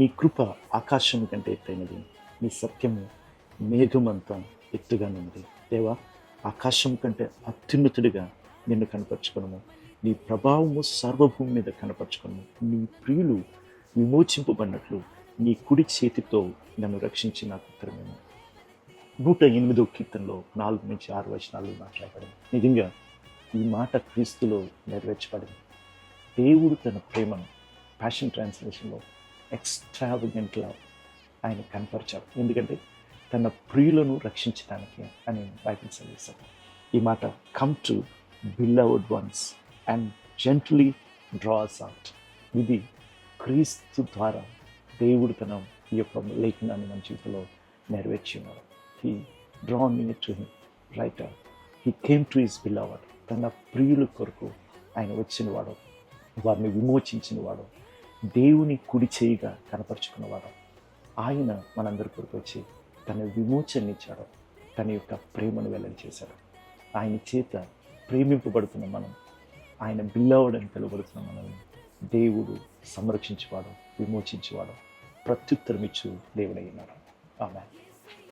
నీ కృప ఆకాశం కంటే ఎత్తైనది, నీ సత్యము మేఘమంతా ఎత్తుగానున్నది. దేవా, ఆకాశం కంటే అత్యున్నతుడిగా నిన్ను కనపరుచుకున్నాము. నీ ప్రభావము సర్వభూమి మీద కనపరుచుకున్నాము. నీ ప్రియులు విమోచింపబడినట్లు నీ కుడి చేతితో నన్ను రక్షించి నాకు ఉత్తరమేమో. 108వ కీర్తనలో 4-6 వచనాలు మాట్లాడబడింది. నిజంగా ఈ మాట క్రీస్తులో నెరవేర్చబడింది. దేవుడు తన ప్రేమను ప్యాషన్ ట్రాన్స్లేషన్లో ఎక్స్ట్రావగెంట్ లవ్ ఆయన కనపరిచాడు. ఎందుకంటే తన ప్రియులను రక్షించడానికి అని బైబిల్ సెలవిస్తాడు. ఈ మాట come to beloved ones and gently draws out. ఇది క్రీస్తు ద్వారా దేవుడు తన ఈ యొక్క లేఖనాన్ని మన జీవితంలో నెరవేర్చి ఉన్నారు. He draw near to him right. He came to his beloved. తన ప్రియుల కొరకు ఆయన వచ్చినవాడు, వారిని విమోచించినవాడు, దేవుని కుడి చేయిగా కనపరుచుకున్నవాడు. ఆయన మనందరి కొరకు వచ్చి తన విమోచననిచ్చాడు, తన యొక్క ప్రేమను వెల్లడి చేశాడు. ఆయన చేత ప్రేమింపబడుతున్న మనం, ఆయన బిల్లవడ్ అని పిలువబడుతున్న మనల్ని దేవుడు సంరక్షించేవాడు, విమోచించేవాడు, ప్రత్యుత్తరం ఇచ్చు దేవుడై ఉన్నాడు. ఆమేన్.